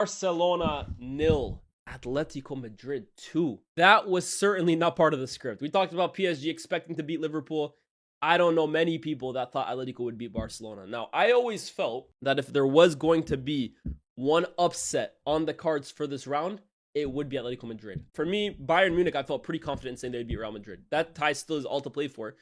Barcelona nil, Atletico Madrid 2. That was certainly not part of the script. We talked about PSG expecting to beat Liverpool. I don't know many people that thought Atletico would beat Barcelona. Now, I always felt that if there was going to be one upset on the cards for this round, it would be Atletico Madrid. For me, Bayern Munich, I felt pretty confident in saying they'd beat Real Madrid. That tie still is all to play for,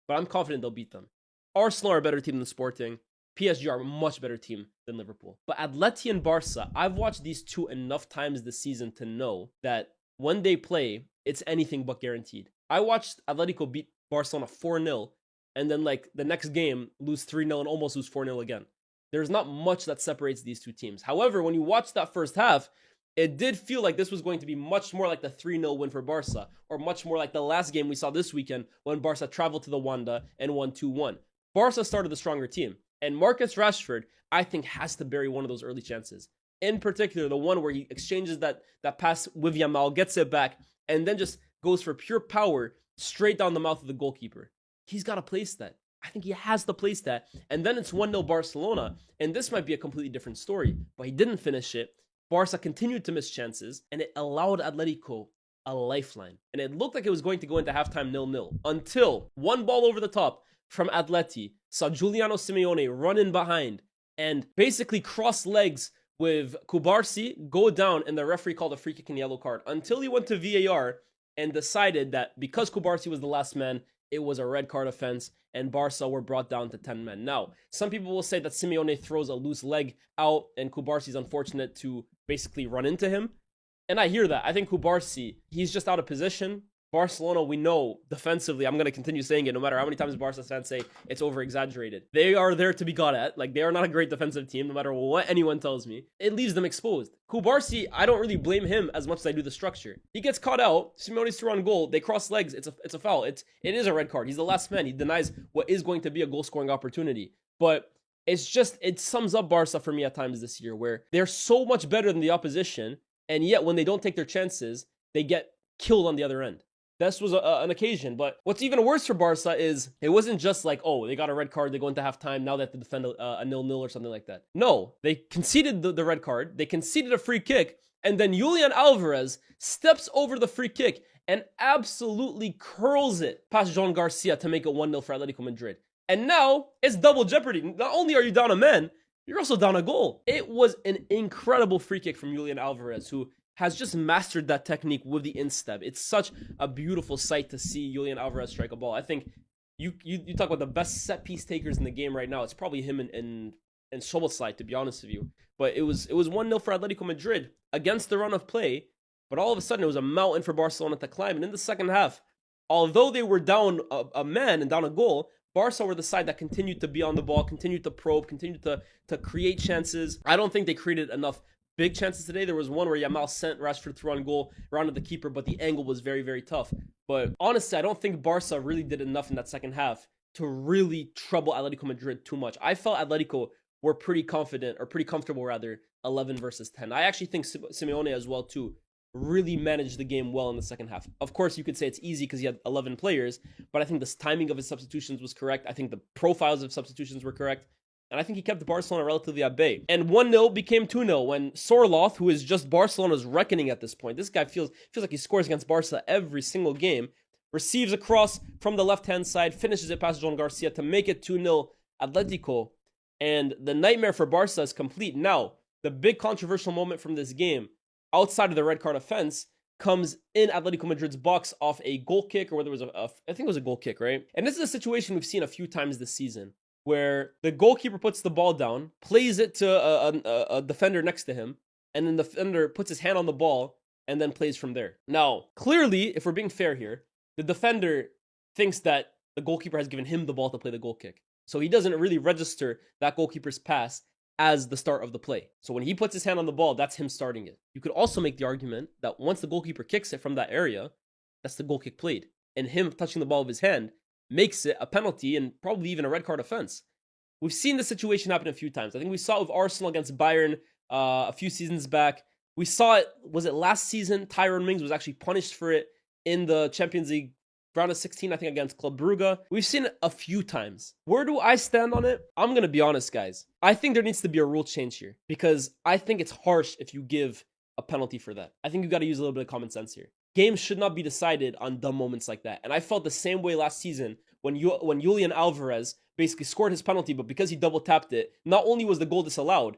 but I'm confident they'll beat them. Arsenal are a better team than Sporting. PSG are a much better team than Liverpool. But Atleti and Barca, I've watched these two enough times this season to know that when they play, it's anything but guaranteed. I watched Atletico beat Barcelona 4-0, and then like the next game, lose 3-0 and almost lose 4-0 again. There's not much that separates these two teams. However, when you watch that first half, it did feel like this was going to be much more like the 3-0 win for Barca, or much more like the last game we saw this weekend when Barca traveled to the Wanda and won 2-1. Barca started the stronger team. And Marcus Rashford, I think, has to bury one of those early chances. In particular, the one where he exchanges that pass with Yamal, gets it back, and then just goes for pure power straight down the mouth of the goalkeeper. He's got to place that. I think he has to place that. And then it's 1-0 Barcelona, and this might be a completely different story, but he didn't finish it. Barca continued to miss chances, and it allowed Atletico a lifeline. And it looked like it was going to go into halftime 0-0 until one ball over the top from Atleti saw Giuliano Simeone run in behind and basically cross legs with Kubarsi, go down, and the referee called a free kick and yellow card until he went to VAR and decided that because Kubarsi was the last man, it was a red card offense, and Barca were brought down to 10 men. Now, some people will say that Simeone throws a loose leg out, and Kubarsi's unfortunate to basically run into him. And I hear that. I think Kubarsi, he's just out of position. Barcelona, we know defensively, I'm going to continue saying it no matter how many times Barca fans say it's over-exaggerated. They are there to be got at. Like, they are not a great defensive team, no matter what anyone tells me. It leaves them exposed. Kubarsi, I don't really blame him as much as I do the structure. He gets caught out. Simeone's through on goal. They cross legs. It's a foul. It is a red card. He's the last man. He denies what is going to be a goal-scoring opportunity. But it's just, it sums up Barca for me at times this year, where they're so much better than the opposition, and yet when they don't take their chances, they get killed on the other end. This was an occasion, but what's even worse for Barca is it wasn't just like, oh, they got a red card, they go into halftime, now they have to defend a 0-0 or something like that. No, they conceded the red card, they conceded a free kick, and then Julian Alvarez steps over the free kick and absolutely curls it past Jean Garcia to make it 1-0 for Atletico Madrid. And now it's double jeopardy. Not only are you down a man, you're also down a goal. It was an incredible free kick from Julian Alvarez, who has just mastered that technique with the instep. It's such a beautiful sight to see Julian Alvarez strike a ball. I think you talk about the best set piece takers in the game right now. It's probably him and Szoboszlai, to be honest with you. But it was 1-0 for Atletico Madrid against the run of play. But all of a sudden, it was a mountain for Barcelona to climb. And in the second half, although they were down a man and down a goal, Barca were the side that continued to be on the ball, continued to probe, continued to create chances. I don't think they created enough big chances today. There was one where Yamal sent Rashford through on goal, rounded the keeper, but the angle was very, very tough. But honestly, I don't think Barca really did enough in that second half to really trouble Atletico Madrid too much. I felt Atletico were pretty confident, or pretty comfortable rather, 11 versus 10. I actually think Simeone as well too really managed the game well in the second half. Of course, you could say it's easy because he had 11 players, but I think the timing of his substitutions was correct. I think the profiles of substitutions were correct. And I think he kept Barcelona relatively at bay. And 1-0 became 2-0 when Sorloth, who is just Barcelona's reckoning at this point, this guy feels like he scores against Barca every single game, receives a cross from the left-hand side, finishes it past Jean Garcia to make it 2-0 Atletico. And the nightmare for Barca is complete. Now, the big controversial moment from this game, outside of the red card offense, comes in Atletico Madrid's box off a goal kick, or whether it was I think it was a goal kick, right? And this is a situation we've seen a few times this season, where the goalkeeper puts the ball down, plays it to a defender next to him, and then the defender puts his hand on the ball and then plays from there. Now, clearly, if we're being fair here, the defender thinks that the goalkeeper has given him the ball to play the goal kick. So he doesn't really register that goalkeeper's pass as the start of the play. So when he puts his hand on the ball, that's him starting it. You could also make the argument that once the goalkeeper kicks it from that area, that's the goal kick played. And him touching the ball with his hand makes it a penalty and probably even a red card offense. We've seen this situation happen a few times. I think we saw it with Arsenal against Bayern a few seasons back. We saw it, was it last season? Tyrone Mings was actually punished for it in the Champions League round of 16, I think, against Club Brugge. We've seen it a few times. Where do I stand on it? I'm going to be honest, guys. I think there needs to be a rule change here because I think it's harsh if you give a penalty for that. I think you got to use a little bit of common sense here. Games should not be decided on dumb moments like that. And I felt the same way last season when Julian Alvarez basically scored his penalty, but because he double tapped it, not only was the goal disallowed,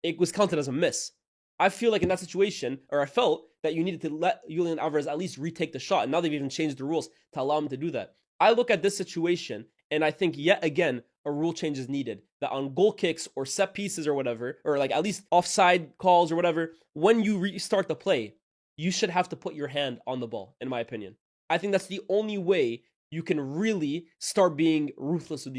it was counted as a miss. I feel like in that situation, or I felt that you needed to let Julian Alvarez at least retake the shot. And now they've even changed the rules to allow him to do that. I look at this situation and I think yet again, a rule change is needed. That on goal kicks or set pieces or whatever, or like at least offside calls or whatever, when you restart the play, you should have to put your hand on the ball, in my opinion. I think that's the only way you can really start being ruthless with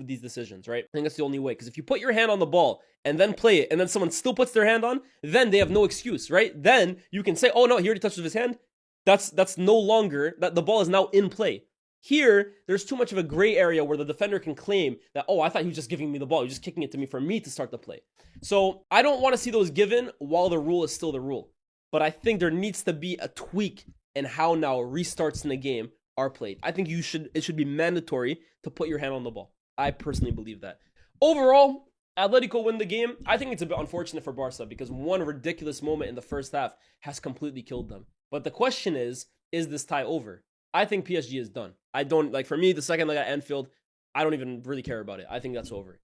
these decisions, right? I think that's the only way. Because if you put your hand on the ball and then play it, and then someone still puts their hand on, then they have no excuse, right? Then you can say, oh no, he already touched with his hand. That's no longer, that the ball is now in play. Here, there's too much of a gray area where the defender can claim that, oh, I thought he was just giving me the ball. He was just kicking it to me for me to start the play. So I don't want to see those given while the rule is still the rule. But I think there needs to be a tweak in how now restarts in the game are played. I think it should be mandatory to put your hand on the ball. I personally believe that. Overall, Atletico win the game. I think it's a bit unfortunate for Barca because one ridiculous moment in the first half has completely killed them. But the question is this tie over? I think PSG is done. I don't, like, for me, the second leg at Anfield, I don't even really care about it. I think that's over.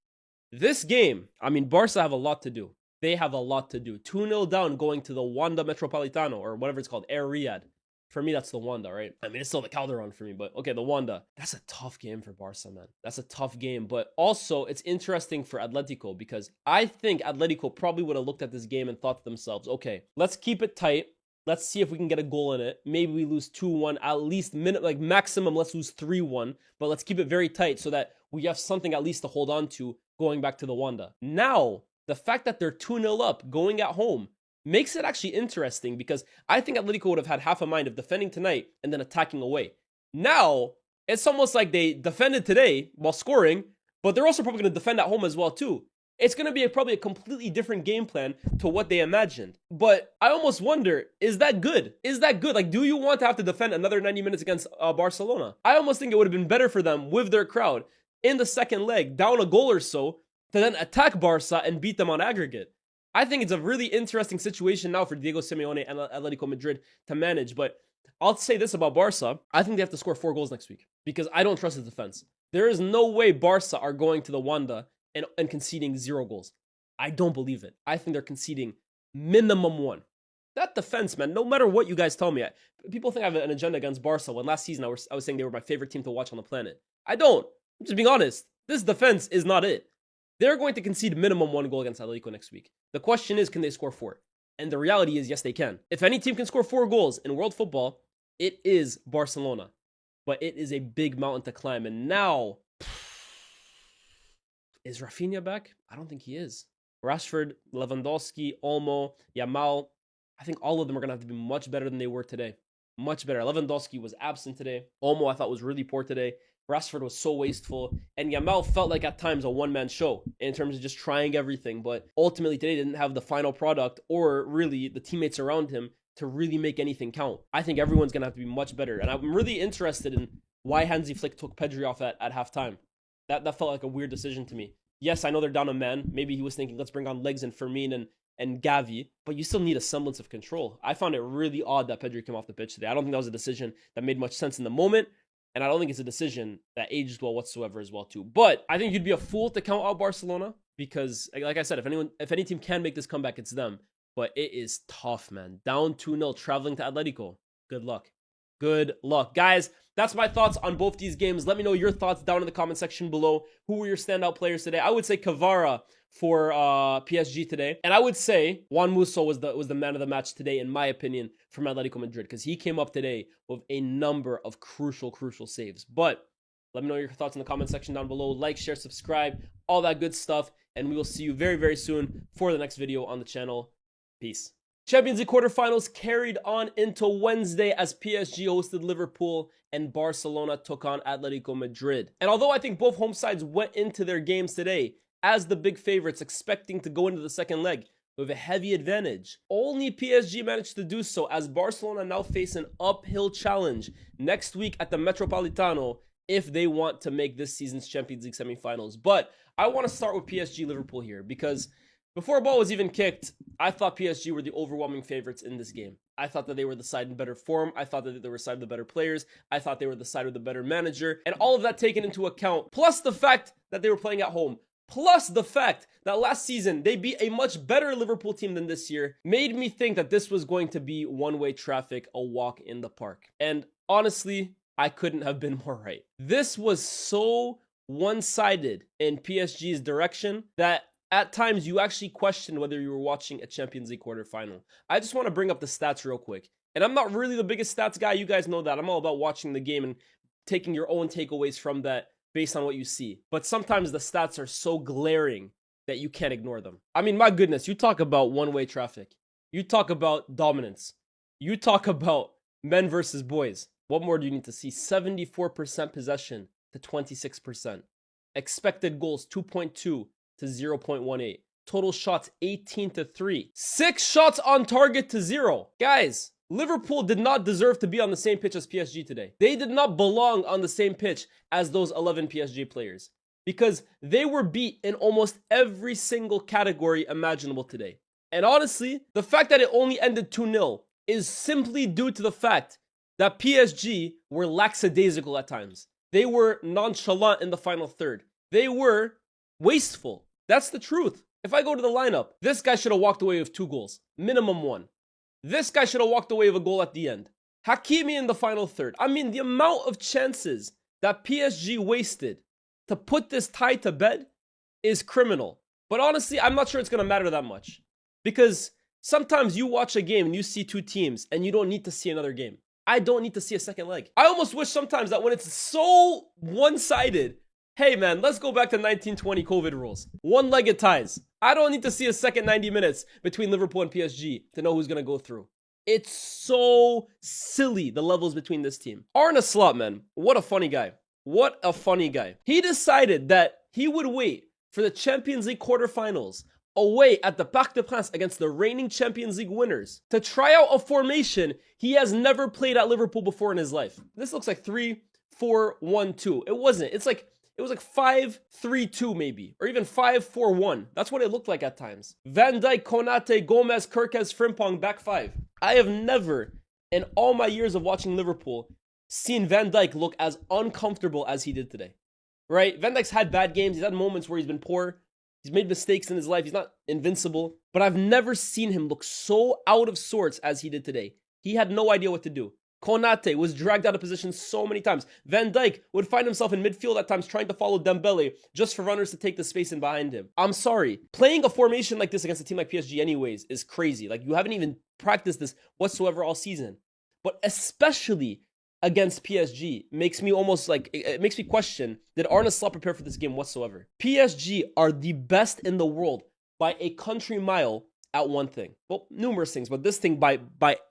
This game, I mean, Barca have a lot to do. They have a lot to do. 2-0 down going to the Wanda Metropolitano, or whatever it's called, Air Riyadh. For me, that's the Wanda, right? I mean, it's still the Calderon for me, but okay, the Wanda. That's a tough game for Barca, man. That's a tough game, but also it's interesting for Atletico because I think Atletico probably would have looked at this game and thought to themselves, okay, let's keep it tight. Let's see if we can get a goal in it. Maybe we lose 2-1, at least maximum, let's lose 3-1, but let's keep it very tight so that we have something at least to hold on to going back to the Wanda. Now, the fact that they're 2-0 up going at home makes it actually interesting because I think Atletico would have had half a mind of defending tonight and then attacking away. Now, it's almost like they defended today while scoring, but they're also probably going to defend at home as well too. It's going to be probably a completely different game plan to what they imagined. But I almost wonder, is that good? Is that good? Like, do you want to have to defend another 90 minutes against Barcelona? I almost think it would have been better for them with their crowd in the second leg, down a goal or so, to then attack Barca and beat them on aggregate. I think it's a really interesting situation now for Diego Simeone and Atletico Madrid to manage. But I'll say this about Barca. I think they have to score 4 goals next week because I don't trust the defense. There is no way Barca are going to the Wanda and conceding 0 goals. I don't believe it. I think they're conceding minimum 1. That defense, man, no matter what you guys tell me, people think I have an agenda against Barca when last season I was saying they were my favorite team to watch on the planet. I don't. I'm just being honest. This defense is not it. They're going to concede minimum 1 goal against Atletico next week. The question is, can they score 4? And the reality is, yes, they can. If any team can score 4 goals in world football, it is Barcelona. But it is a big mountain to climb. And now, is Rafinha back? I don't think he is. Rashford, Lewandowski, Olmo, Yamal, I think all of them are going to have to be much better than they were today. Much better. Lewandowski was absent today. Olmo, I thought, was really poor today. Rashford was so wasteful. And Yamal felt like at times a one-man show in terms of just trying everything. But ultimately today didn't have the final product or really the teammates around him to really make anything count. I think everyone's going to have to be much better. And I'm really interested in why Hansi Flick took Pedri off at halftime. That felt like a weird decision to me. Yes, I know they're down a man. Maybe he was thinking, let's bring on Legs and Fermin and Gavi, but you still need a semblance of control. I found it really odd that Pedri came off the pitch today. I don't think that was a decision that made much sense in the moment. And I don't think it's a decision that aged well whatsoever as well too. But I think you'd be a fool to count out Barcelona because, like I said, if any team can make this comeback, it's them. But it is tough, man. Down 2-0, traveling to Atletico. Good luck. Good luck. Guys, that's my thoughts on both these games. Let me know your thoughts down in the comment section below. Who were your standout players today? I would say Kvara for PSG today. And I would say Juan Musso was the man of the match today, in my opinion, from Atletico Madrid, because he came up today with a number of crucial saves. But let me know your thoughts in the comment section down below. Like, share, subscribe, all that good stuff. And we will see you very, very soon for the next video on the channel. Peace. Champions League quarterfinals carried on into Wednesday as PSG hosted Liverpool and Barcelona took on Atletico Madrid. And although I think both home sides went into their games today as the big favorites expecting to go into the second leg with a heavy advantage. Only PSG managed to do so, as Barcelona now face an uphill challenge next week at the Metropolitano if they want to make this season's Champions League semifinals. But I want to start with PSG Liverpool here, because before a ball was even kicked, I thought PSG were the overwhelming favorites in this game. I thought that they were the side in better form. I thought that they were the side of the better players. I thought they were the side of the better manager. And all of that taken into account, plus the fact that they were playing at home, plus the fact that last season they beat a much better Liverpool team than this year, made me think that this was going to be one-way traffic, a walk in the park. And honestly, I couldn't have been more right. This was so one-sided in PSG's direction that at times you actually questioned whether you were watching a Champions League quarterfinal. I just want to bring up the stats real quick. And I'm not really the biggest stats guy. You guys know that. I'm all about watching the game and taking your own takeaways from that based on what you see. But sometimes the stats are so glaring that you can't ignore them. I mean, my goodness, you talk about one-way traffic. You talk about dominance. You talk about men versus boys. What more do you need to see? 74% possession to 26%. Expected goals, 2.2 to 0.18. Total shots, 18 to 3. 6 shots on target to 0. Guys, Liverpool did not deserve to be on the same pitch as PSG today. They did not belong on the same pitch as those 11 PSG players, because they were beat in almost every single category imaginable today. And honestly, the fact that it only ended 2-0 is simply due to the fact that PSG were lackadaisical at times. They were nonchalant in the final third. They were wasteful. That's the truth. If I go to the lineup, this guy should have walked away with 2 goals. Minimum 1. This guy should have walked away with a goal at the end. Hakimi in the final third. I mean, the amount of chances that PSG wasted to put this tie to bed is criminal. But honestly, I'm not sure it's going to matter that much. Because sometimes you watch a game and you see 2 teams and you don't need to see another game. I don't need to see a second leg. I almost wish sometimes that when it's so one-sided, hey man, let's go back to 1920 COVID rules. One-legged ties. I don't need to see a second 90 minutes between Liverpool and PSG to know who's going to go through. It's so silly, the levels between this team. Arne Slot, man, what a funny guy. What a funny guy. He decided that he would wait for the Champions League quarterfinals away at the Parc des Princes against the reigning Champions League winners to try out a formation he has never played at Liverpool before in his life. This looks like 3-4-1-2. It wasn't. It was like 5-3-2 maybe, or even 5-4-1. That's what it looked like at times. Van Dijk, Konate, Gomez, Kirkes, Frimpong, back 5. I have never, in all my years of watching Liverpool, seen Van Dijk look as uncomfortable as he did today. Right? Van Dijk's had bad games. He's had moments where he's been poor. He's made mistakes in his life. He's not invincible. But I've never seen him look so out of sorts as he did today. He had no idea what to do. Konate was dragged out of position so many times. Van Dijk would find himself in midfield at times trying to follow Dembele just for runners to take the space in behind him. I'm sorry. Playing a formation like this against a team like PSG anyways is crazy. Like, you haven't even practiced this whatsoever all season. But especially against PSG makes me almost like, it makes me question, did Arne Slot prepare for this game whatsoever? PSG are the best in the world by a country mile at one thing. Well, numerous things, but this thing by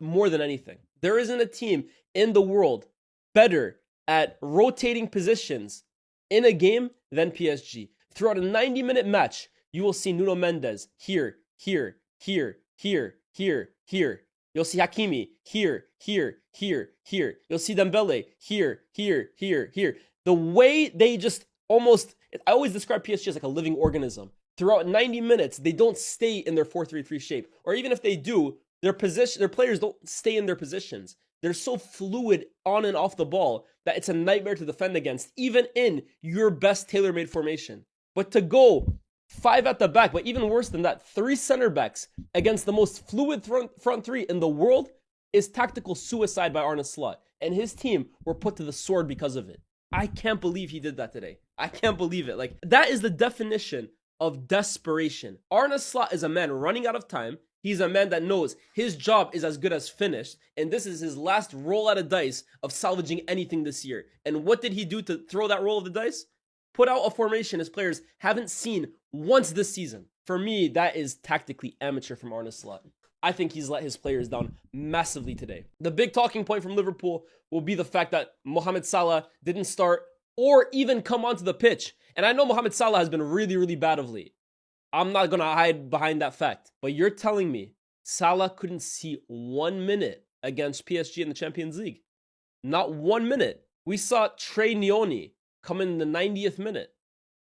more than anything. There isn't a team in the world better at rotating positions in a game than PSG. Throughout a 90-minute match, you will see Nuno Mendes here, here, here, here, here, here. You'll see Hakimi here, here, here, here. You'll see Dembele here, here, here, here. The way they just almost, I always describe PSG as like a living organism. Throughout 90 minutes, they don't stay in their 4-3-3 shape. Or even if they do, their players don't stay in their positions. They're so fluid on and off the ball that it's a nightmare to defend against, even in your best tailor-made formation. But to go 5 at the back, but even worse than that, 3 center backs against the most fluid front 3 in the world is tactical suicide by Arne Slot. And his team were put to the sword because of it. I can't believe he did that today. I can't believe it. Like, that is the definition of desperation. Arne Slot is a man running out of time. He's a man that knows his job is as good as finished, and this is his last roll out of dice of salvaging anything this year. And what did he do to throw that roll of the dice? Put out a formation his players haven't seen once this season. For me, that is tactically amateur from Arne Slot. I think he's let his players down massively today. The big talking point from Liverpool will be the fact that Mohamed Salah didn't start or even come onto the pitch. And I know Mohamed Salah has been really, really bad of late. I'm not going to hide behind that fact. But you're telling me Salah couldn't see 1 minute against PSG in the Champions League? Not 1 minute. We saw Trey Nioni come in the 90th minute.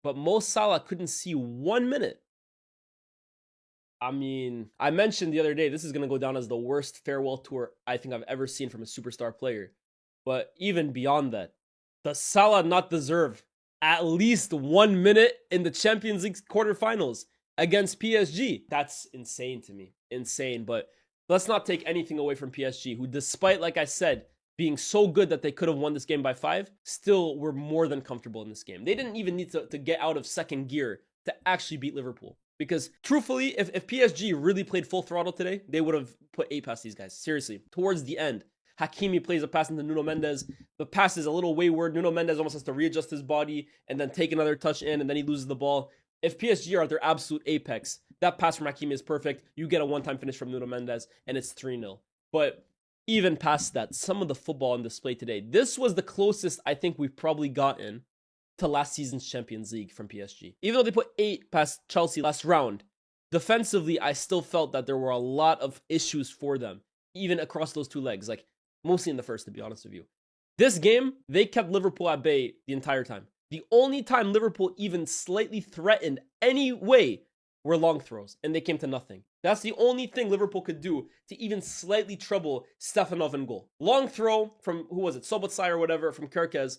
But Mo Salah couldn't see 1 minute. I mean, I mentioned the other day, this is going to go down as the worst farewell tour I think I've ever seen from a superstar player. But even beyond that, does Salah not deserve at least 1 minute in the Champions League quarterfinals against PSG? That's insane to me. Insane. But let's not take anything away from PSG, who, despite, like I said, being so good that they could have won this game by 5, still were more than comfortable in this game. They didn't even need to get out of second gear to actually beat Liverpool. Because truthfully, if PSG really played full throttle today, they would have put 8 past these guys. Seriously. Towards the end, Hakimi plays a pass into Nuno Mendes. The pass is a little wayward. Nuno Mendes almost has to readjust his body and then take another touch in, and then he loses the ball. If PSG are at their absolute apex, that pass from Hakimi is perfect. You get a one-time finish from Nuno Mendes, and it's 3-0. But even past that, some of the football on display today, this was the closest I think we've probably gotten to last season's Champions League from PSG. Even though they put 8 past Chelsea last round, defensively, I still felt that there were a lot of issues for them, even across those 2 legs, like mostly in the first, to be honest with you. This game, they kept Liverpool at bay the entire time. The only time Liverpool even slightly threatened any way were long throws, and they came to nothing. That's the only thing Liverpool could do to even slightly trouble Stefanov in goal. Long throw from, who was it, Sobotsai or whatever, from Kerkez.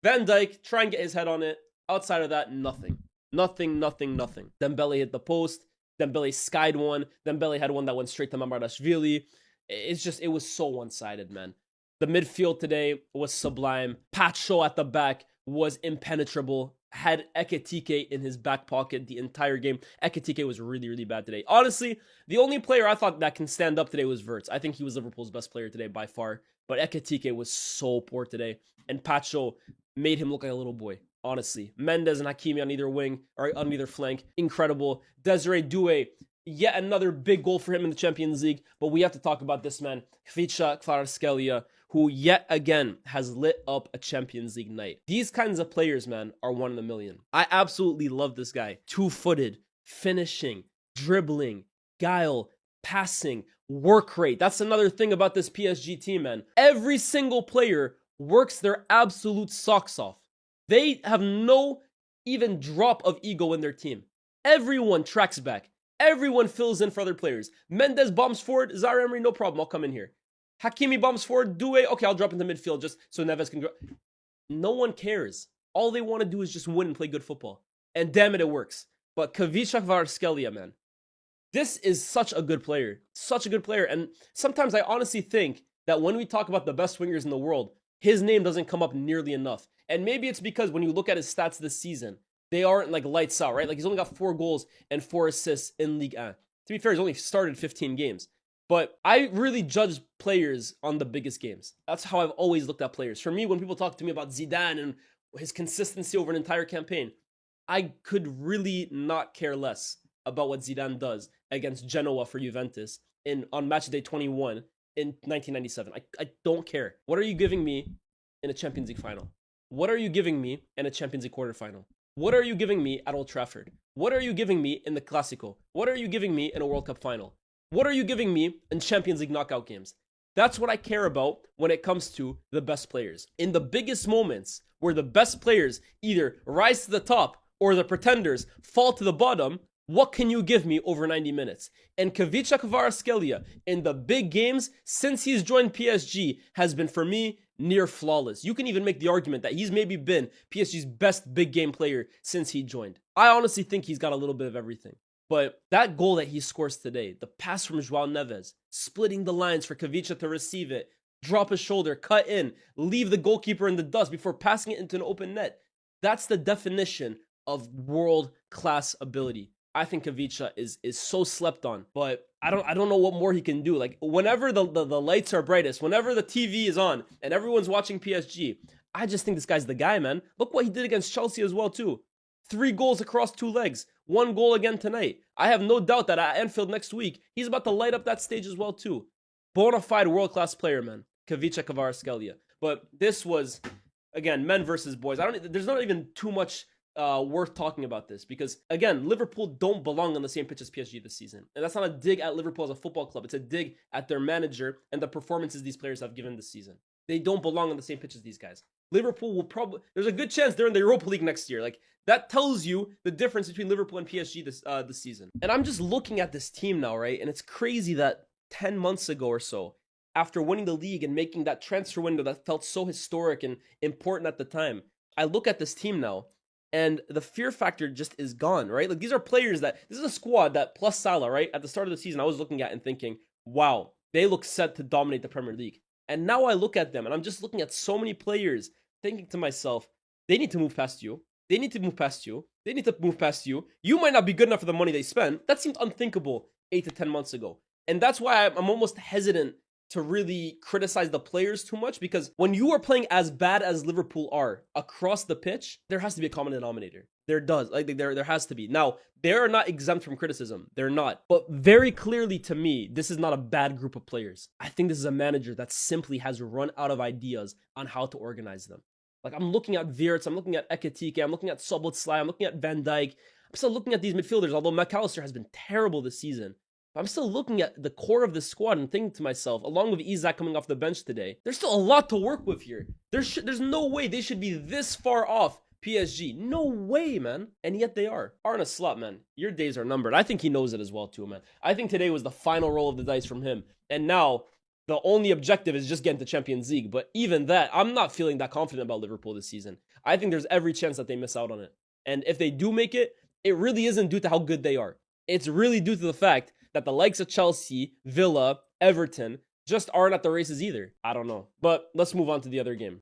Van Dijk, try and get his head on it. Outside of that, nothing. Nothing. Dembele hit the post. Dembele skied one. Dembele had one that went straight to Mamardashvili. It was so one-sided, man. The midfield today was sublime. Pacho at the back was impenetrable. Had Ekitike in his back pocket the entire game. Ekitike was really, really bad today. Honestly, the only player I thought that can stand up today was Wirtz. I think he was Liverpool's best player today by far. But Ekitike was so poor today. And Pacho made him look like a little boy. Honestly, Mendes and Hakimi on either wing or on either flank, incredible. Desiree Doué, yet another big goal for him in the Champions League. But we have to talk about this man, Khvicha Kvaratskhelia, who yet again has lit up a Champions League night. These kinds of players, man, are 1 in a million. I absolutely love this guy. 2-footed, finishing, dribbling, guile, passing, work rate. That's another thing about this PSG team, man. Every single player works their absolute socks off. They have no even drop of ego in their team. Everyone tracks back. Everyone fills in for other players. Mendes bombs forward. Zaire Emery, no problem. I'll come in here. Hakimi bombs forward. Doué, okay, I'll drop into midfield just so Neves can go. No one cares. All they want to do is just win and play good football. And damn it works. But Khvicha Kvaratskhelia, man. This is such a good player. Such a good player. And sometimes I honestly think that when we talk about the best wingers in the world, his name doesn't come up nearly enough. And maybe it's because when you look at his stats this season, they aren't like lights out, right? Like he's only got 4 goals and 4 assists in Ligue 1. To be fair, he's only started 15 games. But I really judge players on the biggest games. That's how I've always looked at players. For me, when people talk to me about Zidane and his consistency over an entire campaign, I could really not care less about what Zidane does against Genoa for Juventus on match day 21 in 1997. I don't care. What are you giving me in a Champions League final? What are you giving me in a Champions League quarterfinal? What are you giving me at Old Trafford? What are you giving me in the Clásico? What are you giving me in a World Cup final? What are you giving me in Champions League knockout games? That's what I care about when it comes to the best players. In the biggest moments where the best players either rise to the top or the pretenders fall to the bottom, what can you give me over 90 minutes? And Khvicha Kvaratskhelia in the big games since he's joined PSG has been, for me, near flawless. You can even make the argument that he's maybe been PSG's best big game player since he joined. I honestly think he's got a little bit of everything. But that goal that he scores today, the pass from João Neves, splitting the lines for Khvicha to receive it, drop his shoulder, cut in, leave the goalkeeper in the dust before passing it into an open net. That's the definition of world-class ability. I think Khvicha is so slept on, but I don't know what more he can do. Like whenever the lights are brightest, whenever the TV is on and everyone's watching PSG, I just think this guy's the guy, man. Look what he did against Chelsea as well too. 3 goals across 2 legs, 1 goal again tonight. I have no doubt that at Anfield next week, he's about to light up that stage as well too. Bona fide world-class player, man. Khvicha Kvaratskhelia. But this was, again, men versus boys. There's not even too much worth talking about this because, again, Liverpool don't belong on the same pitch as PSG this season. And that's not a dig at Liverpool as a football club. It's a dig at their manager and the performances these players have given this season. They don't belong on the same pitch as these guys. Liverpool will probably, there's a good chance they're in the Europa League next year. Like, that tells you the difference between Liverpool and PSG this season. And I'm just looking at this team now, right? And it's crazy that 10 months ago or so, after winning the league and making that transfer window that felt so historic and important at the time, I look at this team now and the fear factor just is gone, right? Like, these are players that, this is a squad that, plus Salah, right? At the start of the season, I was looking at and thinking, wow, they look set to dominate the Premier League. And now I look at them and I'm just looking at so many players thinking to myself, they need to move past you. They need to move past you. They need to move past you. You might not be good enough for the money they spend. That seemed unthinkable 8 to 10 months ago. And that's why I'm almost hesitant to really criticize the players too much, because when you are playing as bad as Liverpool are across the pitch, there has to be a common denominator. There does. Like, there has to be. Now, they're not exempt from criticism. They're not. But very clearly to me, this is not a bad group of players. I think this is a manager that simply has run out of ideas on how to organize them. Like, I'm looking at Wirtz, I'm looking at Ekitike, I'm looking at Szoboszlai, I'm looking at Van Dijk. I'm still looking at these midfielders, although McAllister has been terrible this season. I'm still looking at the core of this squad and thinking to myself, along with Isak coming off the bench today, there's still a lot to work with here. There's no way they should be this far off PSG. No way, man. And yet they are. Arne Slot, man, your days are numbered. I think he knows it as well, too, man. I think today was the final roll of the dice from him. And now, the only objective is just getting to Champions League. But even that, I'm not feeling that confident about Liverpool this season. I think there's every chance that they miss out on it. And if they do make it, it really isn't due to how good they are. It's really due to the fact that the likes of Chelsea, Villa, Everton just aren't at the races either. I don't know. But let's move on to the other game.